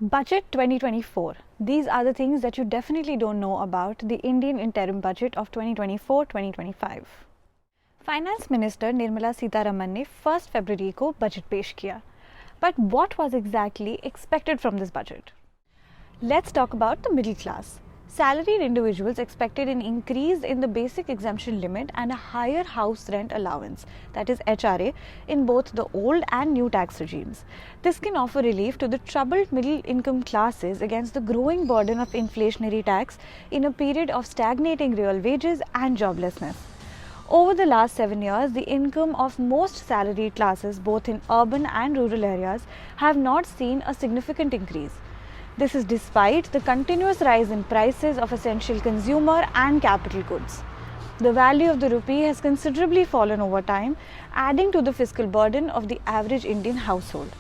Budget 2024. These are the things that you definitely don't know about the Indian interim budget of 2024-2025. Finance minister Nirmala Sitharaman ने 1 फरवरी को budget पेश किया. But what was exactly expected from this budget? Let's talk about the middle class. Salaried individuals expected an increase in the basic exemption limit and a higher house rent allowance, that is HRA, in both the old and new tax regimes. This can offer relief to the troubled middle income classes against the growing burden of inflationary tax in a period of stagnating real wages and joblessness. Over the last 7 years, the income of most salaried classes, both in urban and rural areas, have not seen a significant increase. This is despite the continuous rise in prices of essential consumer and capital goods. The value of the rupee has considerably fallen over time, adding to the fiscal burden of the average Indian household.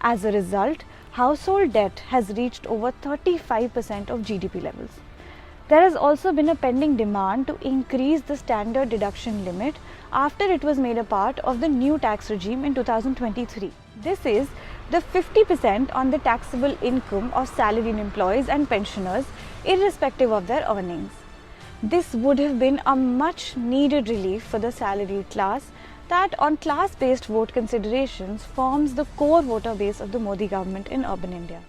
As a result, household debt has reached over 35% of GDP levels. There has also been a pending demand to increase the standard deduction limit after it was made a part of the new tax regime in 2023. This is the 50% on the taxable income of salaried employees and pensioners, irrespective of their earnings. This would have been a much needed relief for the salaried class that, on class-based vote considerations, forms the core voter base of the Modi government in urban India.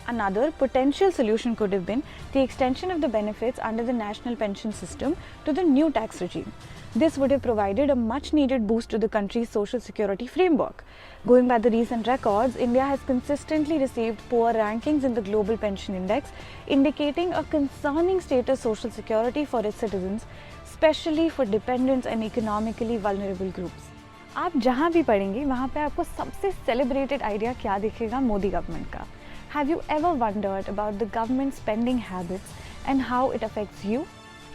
Another potential solution could have been the extension of the benefits under the national pension system to the new tax regime. This would have provided a much needed boost to the country's social security framework. Going by the recent records, India has consistently received poor rankings in the Global Pension Index, indicating a concerning state of social security for its citizens, especially for dependents and economically vulnerable groups. आप जहाँ भी पढ़ेंगे वहाँ पे आपको सबसे celebrated idea क्या दिखेगा मोदी गवर्नमेंट का. Have you ever wondered about the government's spending habits and how it affects you?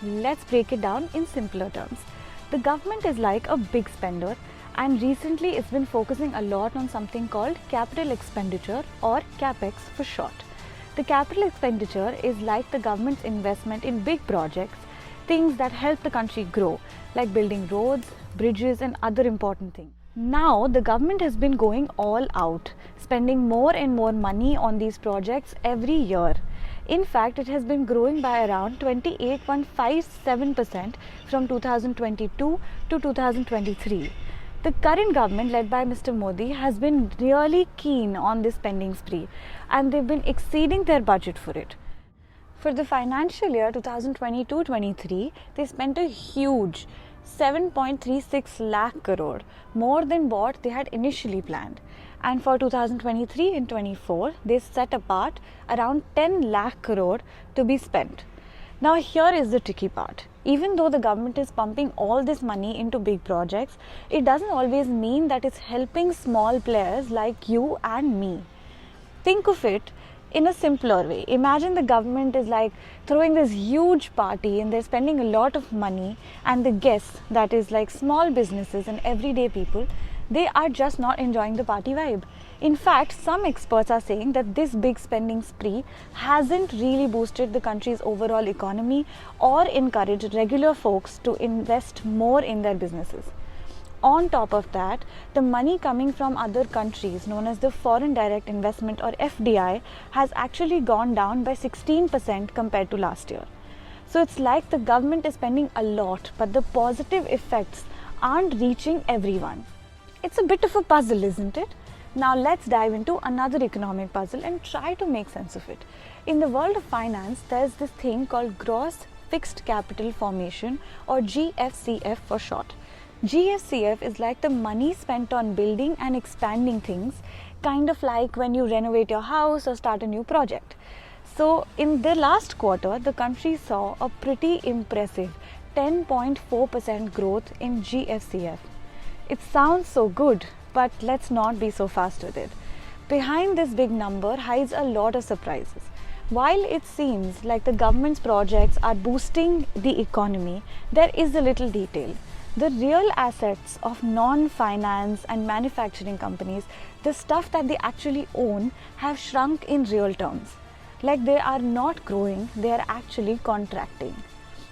Let's break it down in simpler terms. The government is like a big spender, and recently it's been focusing a lot on something called capital expenditure, or CapEx for short. The capital expenditure is like the government's investment in big projects, things that help the country grow, like building roads, bridges and other important things. Now the government has been going all out, spending more and more money on these projects every year. In fact, it has been growing by around 28.57% from 2022 to 2023. The current government, led by Mr. Modi, has been really keen on this spending spree, and they've been exceeding their budget for it. For the financial year 2022-23, they spent a huge 7.36 lakh crore, more than what they had initially planned. And for 2023 and 24, they set apart around 10 lakh crore to be spent. Now here is the tricky part. Even though the government is pumping all this money into big projects, it doesn't always mean that it's helping small players like you and me. Think of it in a simpler way. Imagine the government is like throwing this huge party and they're spending a lot of money, and the guests, that is like small businesses and everyday people, they are just not enjoying the party vibe. In fact, some experts are saying that this big spending spree hasn't really boosted the country's overall economy or encouraged regular folks to invest more in their businesses. On top of that, the money coming from other countries, known as the foreign direct investment or FDI, has actually gone down by 16% compared to last year. So it's like the government is spending a lot, but the positive effects aren't reaching everyone. It's a bit of a puzzle, isn't it? Now let's dive into another economic puzzle and try to make sense of it. In the world of finance, there's this thing called gross fixed capital formation, or GFCF for short. GFCF is like the money spent on building and expanding things, kind of like when you renovate your house or start a new project. So in the last quarter, the country saw a pretty impressive 10.4% growth in GFCF. It sounds so good, but let's not be so fast with it. Behind this big number hides a lot of surprises. While it seems like the government's projects are boosting the economy, there is a little detail. The real assets of non-finance and manufacturing companies, the stuff that they actually own, have shrunk in real terms. Like they are not growing, they are actually contracting.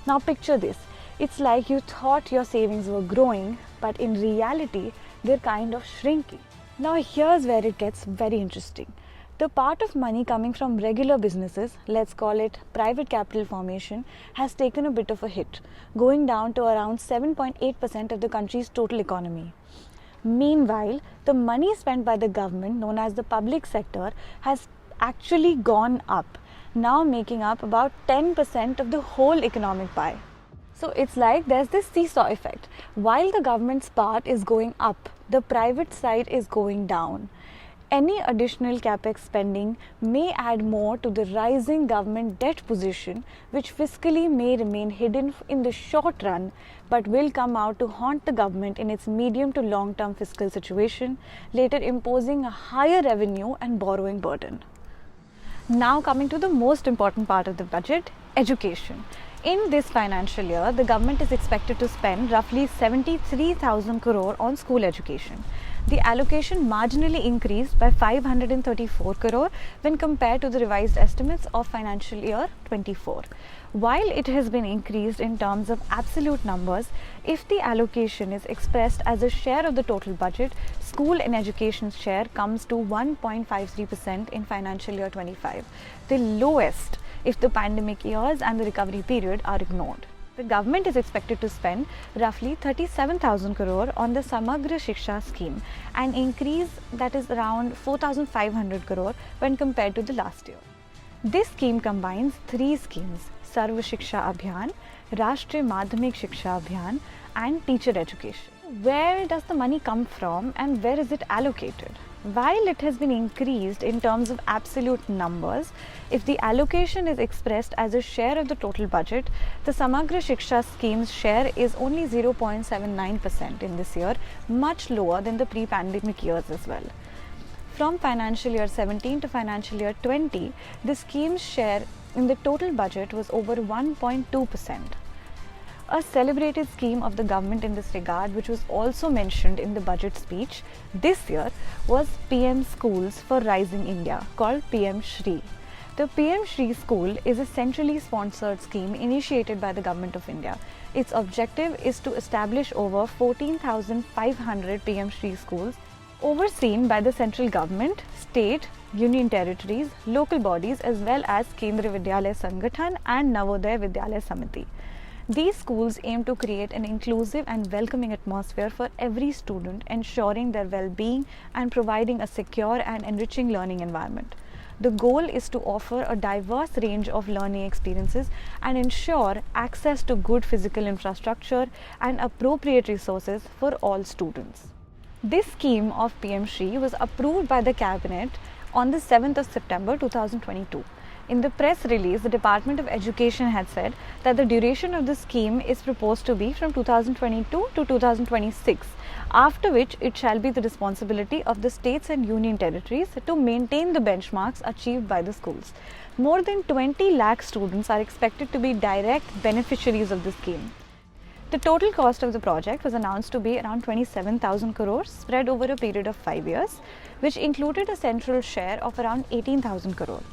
Now picture this. It's like you thought your savings were growing, but in reality, they're kind of shrinking. Now here's where it gets very interesting. The part of money coming from regular businesses, let's call it private capital formation, has taken a bit of a hit, going down to around 7.8% of the country's total economy. Meanwhile, the money spent by the government, known as the public sector, has actually gone up, now making up about 10% of the whole economic pie. So it's like there's this seesaw effect. While the government's part is going up, the private side is going down. Any additional capex spending may add more to the rising government debt position, which fiscally may remain hidden in the short run, but will come out to haunt the government in its medium to long-term fiscal situation, later imposing a higher revenue and borrowing burden. Now coming to the most important part of the budget, education. In this financial year, the government is expected to spend roughly 73,000 crore on school education. The allocation marginally increased by 534 crore when compared to the revised estimates of financial year 24. While it has been increased in terms of absolute numbers, if the allocation is expressed as a share of the total budget, school and education share comes to 1.53% in financial year 25, the lowest if the pandemic years and the recovery period are ignored. The government is expected to spend roughly 37,000 crore on the Samagra Shiksha scheme, an increase that is around 4,500 crore when compared to the last year. This scheme combines three schemes: Sarva Shiksha Abhiyan, Rashtriya Madhyamik Shiksha Abhiyan and teacher education. Where does the money come from and where is it allocated? While it has been increased in terms of absolute numbers, if the allocation is expressed as a share of the total budget, the Samagra Shiksha scheme's share is only 0.79% in this year, much lower than the pre-pandemic years as well. From financial year 17 to financial year 20, the scheme's share in the total budget was over 1.2%. A celebrated scheme of the government in this regard, which was also mentioned in the budget speech this year, was PM Schools for Rising India, called PM Shri. The PM Shri School is a centrally sponsored scheme initiated by the Government of India. Its objective is to establish over 14,500 PM Shri schools, overseen by the central government, state, union territories, local bodies as well as Kendriya Vidyalaya Sangathan and Navodaya Vidyalaya Samiti. These schools aim to create an inclusive and welcoming atmosphere for every student, ensuring their well-being and providing a secure and enriching learning environment. The goal is to offer a diverse range of learning experiences and ensure access to good physical infrastructure and appropriate resources for all students. This scheme of PM Shri was approved by the Cabinet on the 7th of September 2022. In the press release, the Department of Education had said that the duration of the scheme is proposed to be from 2022 to 2026, after which it shall be the responsibility of the states and union territories to maintain the benchmarks achieved by the schools. More than 20 lakh students are expected to be direct beneficiaries of the scheme. The total cost of the project was announced to be around 27,000 crores spread over a period of 5 years, which included a central share of around 18,000 crore.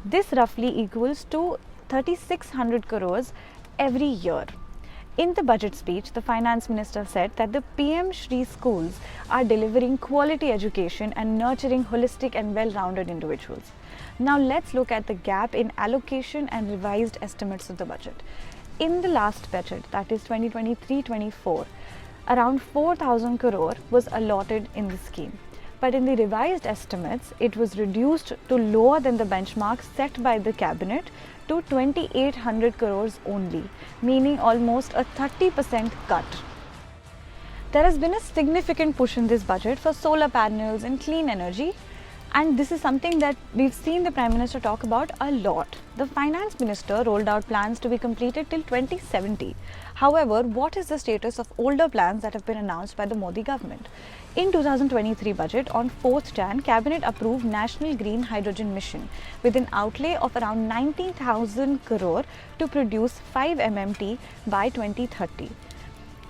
This roughly equals to 3,600 crores every year. In the budget speech, the finance minister said that the PM Shri schools are delivering quality education and nurturing holistic and well-rounded individuals. Now let's look at the gap in allocation and revised estimates of the budget. In the last budget, that is 2023-24, around 4,000 crore was allotted in the scheme. But in the revised estimates, it was reduced to lower than the benchmark set by the Cabinet to 2,800 crores only, meaning almost a 30% cut. There has been a significant push in this budget for solar panels and clean energy, and this is something that we've seen the Prime Minister talk about a lot. The Finance Minister rolled out plans to be completed till 2070. However, what is the status of older plans that have been announced by the Modi government? In 2023 budget, on 4th Jan, Cabinet approved National Green Hydrogen Mission with an outlay of around 90,000 crore to produce 5 MMT by 2030.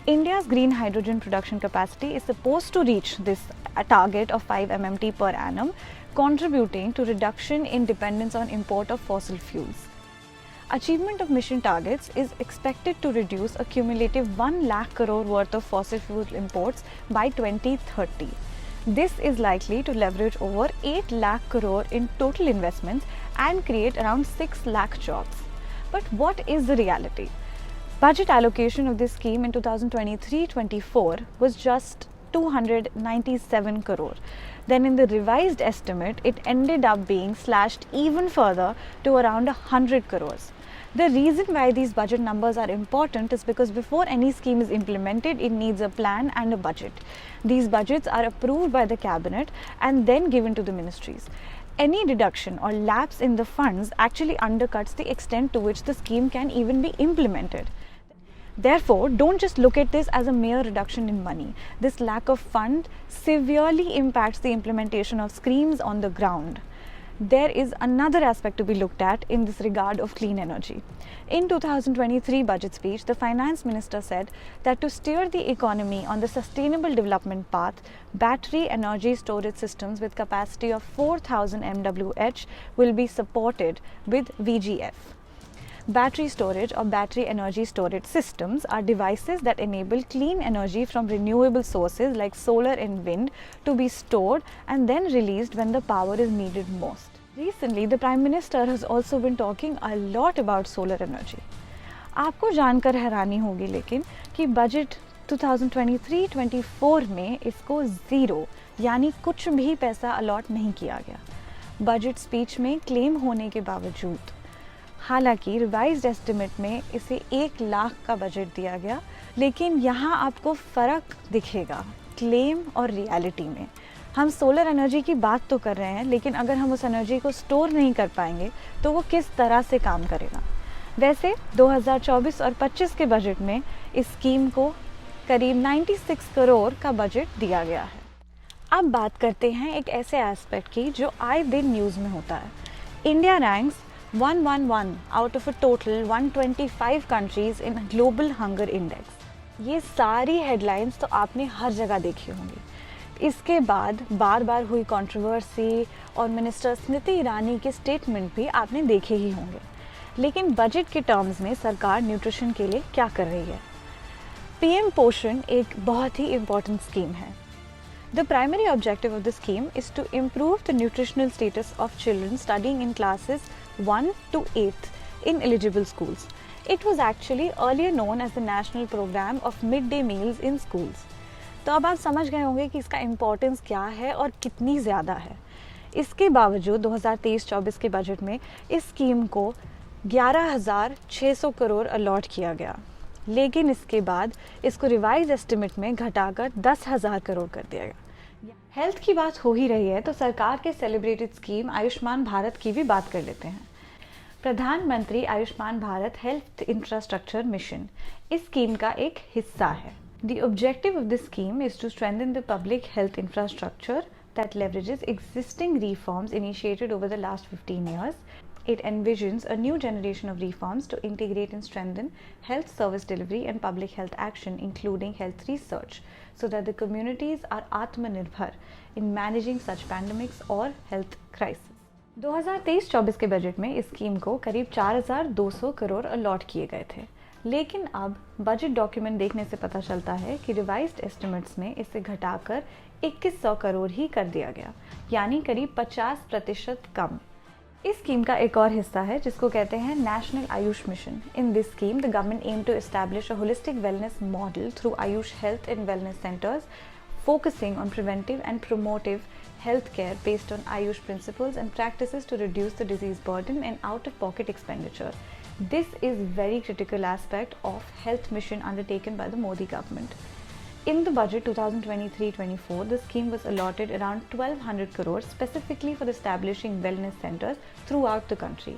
India's green hydrogen production capacity is supposed to reach this target of 5 MMT per annum, contributing to reduction in dependence on import of fossil fuels. Achievement of mission targets is expected to reduce a cumulative 1 lakh crore worth of fossil fuel imports by 2030. This is likely to leverage over 8 lakh crore in total investments and create around 6 lakh jobs. But what is the reality? Budget allocation of this scheme in 2023-24 was just 297 crore. Then in the revised estimate, it ended up being slashed even further to around 100 crores. The reason why these budget numbers are important is because before any scheme is implemented, it needs a plan and a budget. These budgets are approved by the cabinet and then given to the ministries. Any deduction or lapse in the funds actually undercuts the extent to which the scheme can even be implemented. Therefore, don't just look at this as a mere reduction in money. This lack of fund severely impacts the implementation of schemes on the ground. There is another aspect to be looked at in this regard of clean energy. In 2023 budget speech, the finance minister said that to steer the economy on the sustainable development path, battery energy storage systems with capacity of 4000 MWh will be supported with VGF. Battery storage or battery energy storage systems are devices that enable clean energy from renewable sources like solar and wind to be stored and then released when the power is needed most. Recently, the Prime Minister has also been talking a lot about solar energy. आपको जानकर हैरानी होगी लेकिन कि budget 2023-24 में इसको zero यानी कुछ भी पैसा अलॉट नहीं किया गया। बजट स्पीच में क्लेम होने के बावजूद हालांकि रिवाइज्ड एस्टिमेट में इसे 1 लाख का बजट दिया गया, लेकिन यहाँ आपको फ़र्क दिखेगा क्लेम और रियलिटी में। हम सोलर एनर्जी की बात तो कर रहे हैं, लेकिन अगर हम उस एनर्जी को स्टोर नहीं कर पाएंगे तो वो किस तरह से काम करेगा। वैसे 2024 और 25 के बजट में इस स्कीम को करीब 96 करोड़ का बजट दिया गया है। अब बात करते हैं एक ऐसे एस्पेक्ट की जो आए दिन न्यूज़ में होता है। India ranks 111 out of a total 125 countries in Global Hunger Index। ये सारी हेडलाइंस तो आपने हर जगह देखी होंगी। इसके बाद बार बार हुई कंट्रोवर्सी और मिनिस्टर स्मृति ईरानी के स्टेटमेंट भी आपने देखे ही होंगे। लेकिन बजट के टर्म्स में सरकार न्यूट्रिशन के लिए क्या कर रही है? पीएम पोषण एक बहुत ही इम्पोर्टेंट स्कीम है। The primary objective of the scheme is to improve the nutritional status of children studying in classes 1 to 8th in eligible schools. It was actually earlier known as the National Program of Midday Meals in Schools. तो अब आप समझ गए होंगे कि इसका importance क्या है और कितनी ज़्यादा है। इसके बावजूद 2023-24 के बजट में इस स्कीम को 11,600 करोड़ अलॉट किया गया, लेकिन इसके बाद इसको रिवाइज एस्टिमेट में घटाकर 10,000 करोड़ कर दिया गया। हेल्थ की बात हो ही रही है तो सरकार के सेलिब्रेटेड स्कीम आयुष्मान भारत की भी बात कर लेते हैं। प्रधानमंत्री Ayushman Bharat health infrastructure mission इस स्कीम का एक हिस्सा है। The objective of this scheme is to strengthen the public health infrastructure that leverages existing reforms initiated over the last 15 years. It envisions a new generation of reforms to integrate and strengthen health service delivery and public health action, including health research, so that the communities are Atmanirbhar in managing such pandemics or health crises. 2023-24 के budget में इस scheme को करीब 4,200 crore allot किए गए थे, लेकिन अब बजट डॉक्यूमेंट देखने से पता चलता है कि रिवाइज्ड एस्टिमेट्स में इसे घटाकर 2100 करोड़ ही कर दिया गया, यानी करीब 50% कम। इस स्कीम का एक और हिस्सा है जिसको कहते हैं national Ayush mission. In this scheme the government aims to establish a holistic wellness model through Ayush health and wellness centres, focusing on preventive and promotive health care based on Ayush principles and practices to reduce the disease burden and out-of-pocket expenditure. This is very critical aspect of health mission undertaken by the Modi government. In the budget 2023-24, the scheme was allotted around 1,200 crores specifically for establishing wellness centers throughout the country.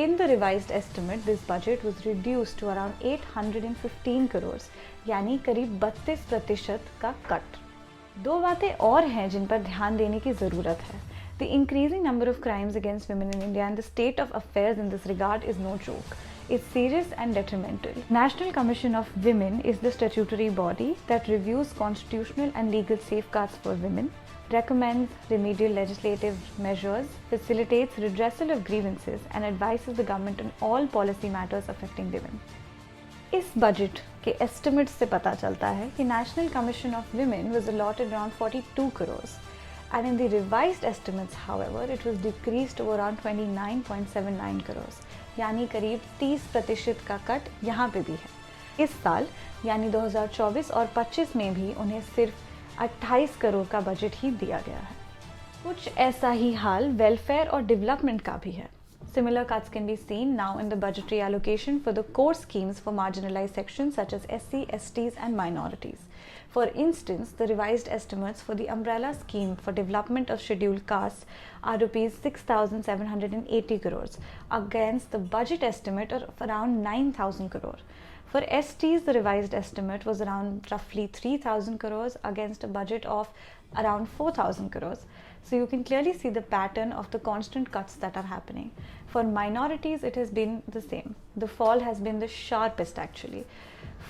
In the revised estimate, this budget was reduced to around 815 crores, यानी करीब 32% का cut. दो बातें और हैं जिन पर ध्यान देने की ज़रूरत है। The increasing number of crimes against women in India and the state of affairs in this regard is no joke. It's serious and detrimental. National Commission of Women is the statutory body that reviews constitutional and legal safeguards for women, recommends remedial legislative measures, facilitates redressal of grievances, and advises the government on all policy matters affecting women. इस budget के estimates से पता चलता है कि national commission of women was allotted around 42 crores and in the revised estimates however it was decreased to around 29.79 crores, यानी करीब 30% का कट यहाँ पे भी है। इस साल यानी 2024 और 25 में भी उन्हें सिर्फ 28 करोड़ का बजट ही दिया गया है। कुछ ऐसा ही हाल वेलफेयर और डेवलपमेंट का भी है। Similar cuts can be seen now in the budgetary allocation for the core schemes for marginalized sections such as SC, STs and minorities. For instance, the revised estimates for the umbrella scheme for development of scheduled castes are rupees 6,780 crores against the budget estimate of around 9,000 crore. For STs, the revised estimate was around roughly 3,000 crores against a budget of around 4,000 crores. So you can clearly see the pattern of the constant cuts that are happening. For minorities, it has been the same. The fall has been the sharpest actually.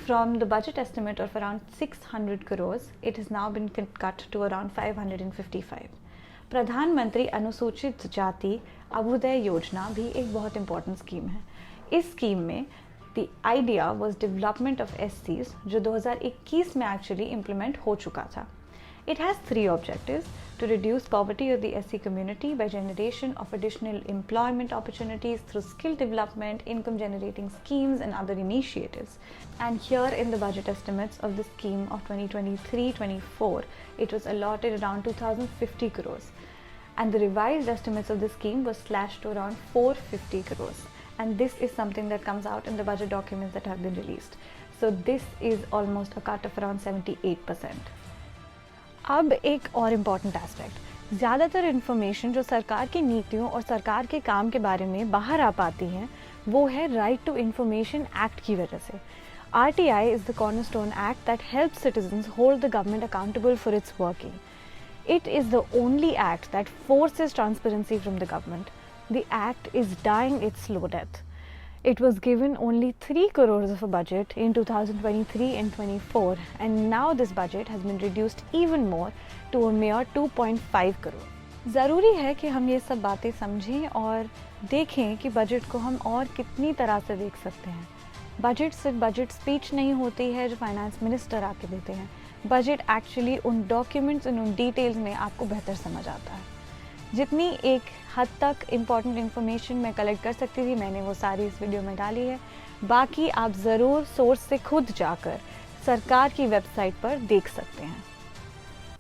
From the budget estimate of around 600 crores, it has now been cut to around 555. प्रधानमंत्री अनुसूचित जाति अभ्युदय योजना भी एक बहुत important scheme है। इस scheme में the idea was development of SCs जो 2021 में actually implement हो चुका था। It has three objectives: to reduce poverty of the SC community by generation of additional employment opportunities through skill development, income generating schemes and other initiatives. And here in the budget estimates of the scheme of 2023-24, it was allotted around 2,050 crores. And the revised estimates of the scheme was slashed to around 450 crores. And this is something that comes out in the budget documents that have been released. So this is almost a cut of around 78%. अब एक और important aspect, ज़्यादातर information जो सरकार की नीतियों और सरकार के काम के बारे में बाहर आ पाती हैं वो है राइट टू इन्फॉर्मेशन एक्ट की वजह से। RTI is the cornerstone act that helps citizens hold the government accountable for its working. It is the only act that forces transparency from the government. The act is dying its slow death. It was given only 3 crores of a budget in 2023 and 24, and now this budget has been reduced even more to a mere 2.5 crore. ज़रूरी है कि हम ये सब बातें समझें और देखें कि बजट को हम और कितनी तरह से देख सकते हैं। बजट सिर्फ बजट स्पीच नहीं होती है जो फाइनेंस मिनिस्टर आके देते हैं। बजट एक्चुअली उन डॉक्यूमेंट्स उन डिटेल्स में आपको बेहतर समझ आता है। जितनी एक हद तक इम्पॉर्टेंट इन्फॉर्मेशन मैं कलेक्ट कर सकती थी मैंने वो सारी इस वीडियो में डाली है। बाकी आप ज़रूर सोर्स से खुद जाकर सरकार की वेबसाइट पर देख सकते हैं।